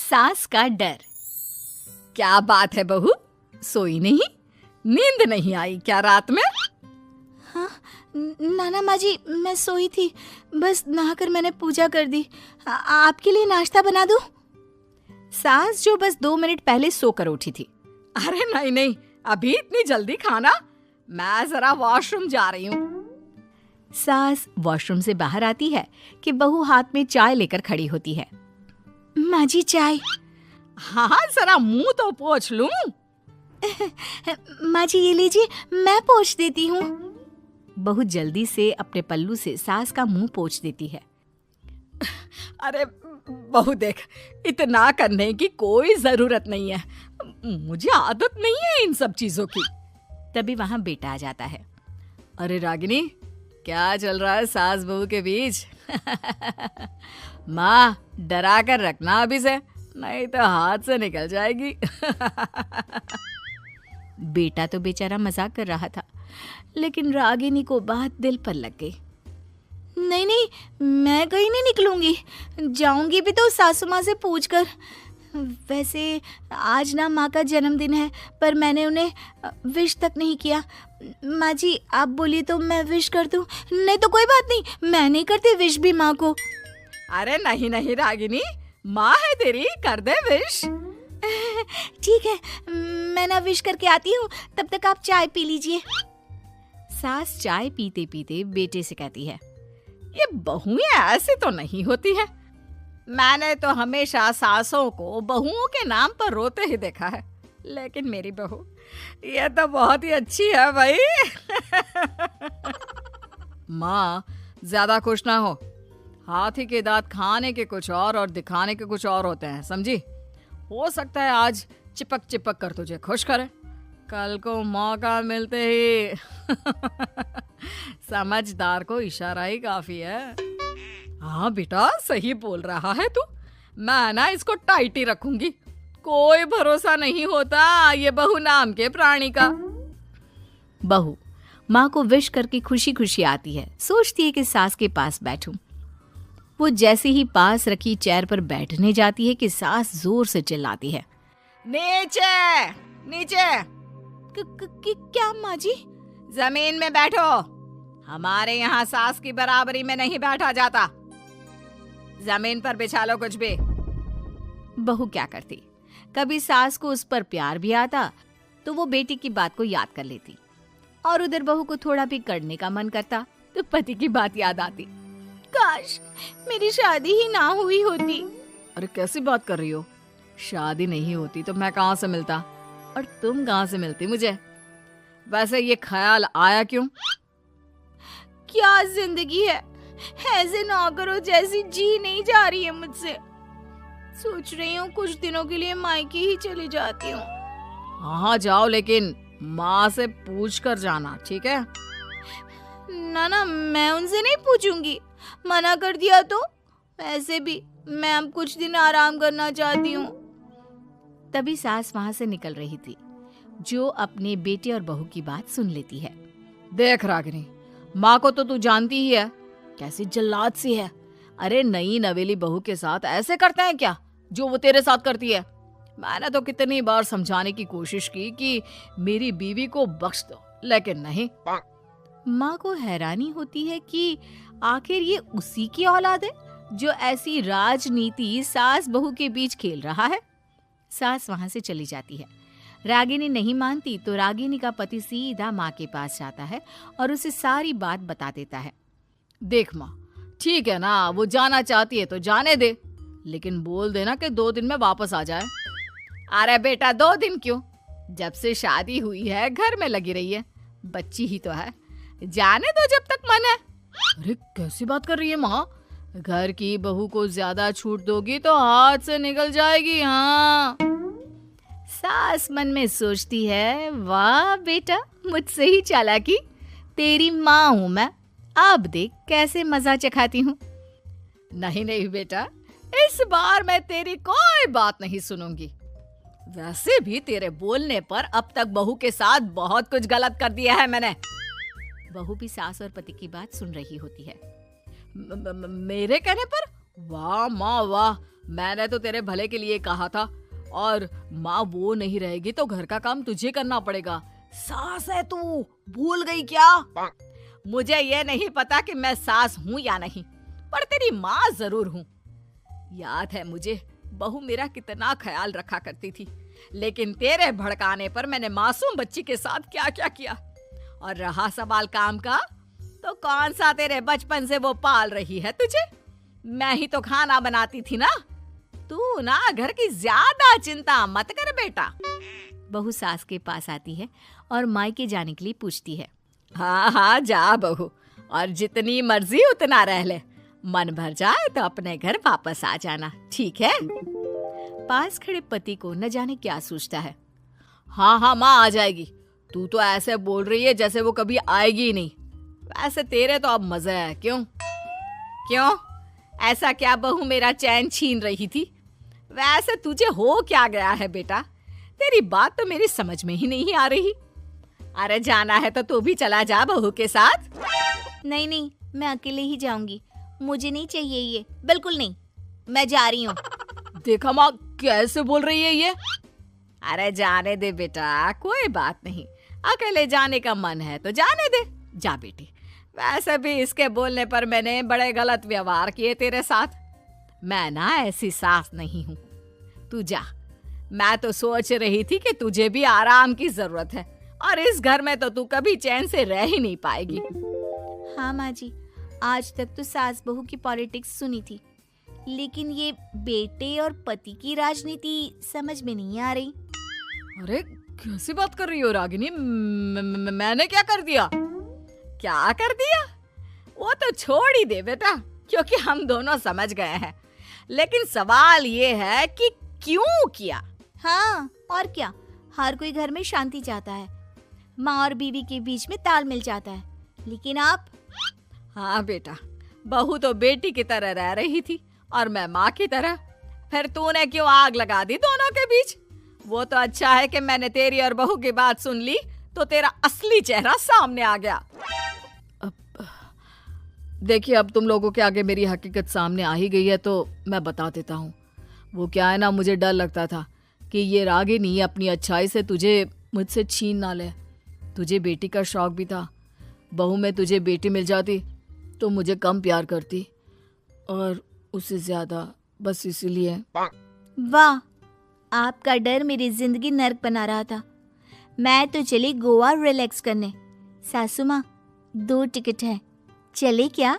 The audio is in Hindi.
सास का डर। क्या बात है बहू, सोई नहीं? नींद नहीं आई क्या रात में? हाँ नाना माँ जी, मैं सोई थी, बस नहाकर मैंने पूजा कर दी। आपके लिए नाश्ता बना दूं? सास जो बस 2 मिनट पहले सोकर उठी थी। अरे नहीं नहीं, अभी इतनी जल्दी खाना? मैं जरा वॉशरूम जा रही हूँ। सास वॉशरूम से बाहर आती है कि बहू हाथ में चाय लेकर खड़ी होती है। माँ जी चाय। हाँ जरा मुंह तो पोंछ लूं। माँ जी ये लीजिए, मैं पोंछ देती हूँ। बहू जल्दी से अपने पल्लू से सास का मुंह पोंछ देती है। अरे बहू देख, इतना करने की कोई जरूरत नहीं है, मुझे आदत नहीं है इन सब चीजों की। तभी वहां बेटा आ जाता है। अरे रागिनी, क्या चल रहा है सास बहू के बीच? माँ डरा कर रखना अभी से, नहीं तो हाथ से निकल जाएगी। बेटा तो बेचारा मजाक कर रहा था, लेकिन रागिनी को बात दिल पर लग गई। नहीं नहीं, मैं कहीं नहीं निकलूंगी, जाऊंगी भी तो सासू माँ से पूछकर। वैसे आज ना माँ का जन्मदिन है, पर मैंने उन्हें विश तक नहीं किया। माँ जी आप बोलिए तो मैं विश कर दूं? नहीं तो कोई बात नहीं, मैं नहीं करती विश भी माँ को। अरे नहीं नहीं रागिनी, माँ है तेरी, कर दे विश। ठीक है, मैं ना विश करके आती हूँ, तब तक आप चाय पी लीजिए। सास चाय पीते पीते बेटे से कहती है, ये बहुएं ऐसी तो नहीं होती है। मैंने तो हमेशा सासों को बहुओं के नाम पर रोते ही देखा है, लेकिन मेरी बहू ये तो बहुत ही अच्छी है भाई। माँ ज्यादा खुश ना हो, हाथी के दांत खाने के कुछ और दिखाने के कुछ और होते हैं, समझी? हो सकता है आज चिपक चिपक कर तुझे खुश करे, कल को मौका मिलते ही। समझदार को इशारा ही काफी है। हाँ बेटा सही बोल रहा है तू, मैं ना इसको टाइट ही रखूंगी, कोई भरोसा नहीं होता ये बहू नाम के प्राणी का। बहू माँ को विश करके खुशी खुशी आती है, सोचती है कि सास के पास बैठूं। वो जैसे ही पास रखी चेयर पर बैठने जाती है कि सास जोर से चिल्लाती है, नीचे नीचे। क्या माँ जी? जमीन में बैठो, हमारे यहाँ सास की बराबरी में नहीं बैठा जाता, जमीन पर बिछा लो कुछ भी। बहू क्या करती, कभी सास को उस पर प्यार भी आता तो वो बेटी की बात को याद कर लेती, और उधर बहू को थोड़ा भी करने का मन करता तो पति की बात याद आती। काश मेरी शादी ही ना हुई होती। अरे कैसी बात कर रही हो, शादी नहीं होती तो मैं कहाँ से मिलता, और तुम कहाँ से मिलती मुझे? वैसे ये ख्याल आया क्यों? क्या जिंदगी है, ऐसे नौकरों जैसी जी नहीं जा रही है मुझसे। सोच रही हूँ कुछ दिनों के लिए मायके ही चली जाती हूँ। हाँ जाओ, लेकिन माँ से पूछ कर जाना, ठीक है? ना मैं उनसे नहीं पूछूंगी, मना कर दिया तो। वैसे भी मैं अब कुछ दिन आराम करना चाहती हूँ। तभी सास वहां से निकल रही थी, जो अपने बेटे और बहू की बात सुन लेती है। देख रागिनी, माँ को तो तू जानती ही है, कैसी जल्लाद सी है। अरे नई नवेली बहू के साथ ऐसे करते हैं क्या जो वो तेरे साथ करती है? मैंने तो कितनी बार समझाने की कोशिश की कि मेरी बीवी को बख्श दो, लेकिन नहीं। माँ को हैरानी होती है कि आखिर ये उसी की औलाद है जो ऐसी राजनीति सास बहू के बीच खेल रहा है। सास वहां से चली जाती है। रागिनी नहीं मानती तो रागिनी का पति सीधा माँ के पास जाता है और उसे सारी बात बता देता है। देख माँ, ठीक है ना, वो जाना चाहती है तो जाने दे, लेकिन बोल देना कि 2 दिन में वापस आ जाए। अरे बेटा 2 दिन क्यों, जब से शादी हुई है घर में लगी रही है, बच्ची ही तो है, जाने दो जब तक मन है। अरे कैसी बात कर रही है माँ, घर की बहू को ज्यादा छूट दोगी तो हाथ से निकल जाएगी। हाँ, सास मन में सोचती है, वाह बेटा मुझसे ही चालाकी, तेरी माँ हूं मैं, अब देख कैसे मजा चखाती हूँ। नहीं नहीं बेटा, इस बार मैं तेरी कोई बात नहीं सुनूंगी। वैसे भी तेरे बोलने पर अब तक बहू के साथ बहुत कुछ गलत कर दिया है मैंने। बहू भी सास और पति की बात सुन रही होती है। मेरे कहने पर? वाह माँ वाह, मैंने तो तेरे भले के लिए कहा था, और माँ वो नहीं रहेगी तो घर का काम तुझे करना पड़ेगा। सास है तू, भूल गई क्या? मुझे ये नहीं पता कि मैं सास हूँ या नहीं, पर तेरी माँ जरूर हूँ। याद है मुझे, बहू मेरा कितना ख्याल रखा करती थी, लेकिन तेरे भड़काने पर मैंने मासूम बच्ची के साथ क्या क्या किया। और रहा सवाल काम का, तो कौन सा तेरे बचपन से वो पाल रही है तुझे? मैं ही तो खाना बनाती थी ना। तू ना घर की ज्यादा चिंता मत कर बेटा। बहू सास के पास आती है और मायके जाने के लिए पूछती है। हाँ हाँ जा बहू, और जितनी मर्जी उतना रह ले। मन भर जाए तो अपने घर वापस आ जाना, ठीक है? पास खड़े पति को न जाने क्या सोचता है। हाँ हाँ माँ आ जाएगी। तू तो ऐसे बोल रही है जैसे वो कभी आएगी ही नहीं। वैसे तेरे तो अब मजे है। क्यों क्यों ऐसा क्या बहू मेरा चैन छीन रही थी? वैसे तुझे हो क्या गया है बेटा? तेरी बात तो मेरी समझ में ही नहीं आ रही। अरे जाना है तो तू भी चला जा बहू के साथ। नहीं नहीं, मैं अकेले ही जाऊंगी। मुझे नहीं चाहिए ये, बिल्कुल नहीं। मैं जा रही हूँ। देखा माँ कैसे बोल रही है ये। अरे जाने दे बेटा, कोई बात नहीं। अकेले जाने का मन है तो जाने दे, जा बेटी। वैसे भी इसके बोलने पर मैंने बड़े गलत व्यवहार किए तेरे साथ। मैं ना ऐसी सास नहीं हूँ। तू जा। मैं तो सोच रही थी कि तुझे भी आराम की जरूरत है, और इस घर में तो तू कभी चैन से रह ही नहीं पाएगी। हाँ माँ जी, आज तक तो सास बहू की पॉलिटिक्स सुनी थी, लेकिन ये बेटे और पति की राजनीति समझ में नहीं आ रही। अरे कैसी बात कर रही हो रागिनी? मैंने क्या कर दिया? क्या कर दिया? वो तो छोड़ ही दे बेटा, क्योंकि हम दोनों समझ गए हैं। लेकिन सवाल ये है कि क्यों किया? हाँ और क्या, हर कोई घर में शांति चाहता है, माँ और बीवी के बीच में तालमेल चाहता है, लेकिन आप? हाँ बेटा, बहू तो बेटी की तरह रह रही थी और मैं माँ की तरह। फिर तूने क्यों आग लगा दी दोनों के बीच? वो तो अच्छा है कि मैंने तेरी और बहू की बात सुन ली, तो तेरा असली चेहरा सामने आ गया। देखिए, अब तुम लोगों के आगे मेरी हकीकत सामने आ ही गई है तो मैं बता देता हूँ। वो क्या है ना, मुझे डर लगता था कि ये रागिनी अपनी अच्छाई से तुझे मुझसे छीन ना ले। तुझे बेटी का शौक भी था। बहू में तुझे बेटी मिल जाती तो मुझे कम प्यार करती, और उससे ज्यादा, बस इसीलिए। वाह, आपका डर मेरी जिंदगी नर्क बना रहा था। मैं तो चली गोवा रिलैक्स करने। सासू माँ, 2 टिकट है, चले क्या?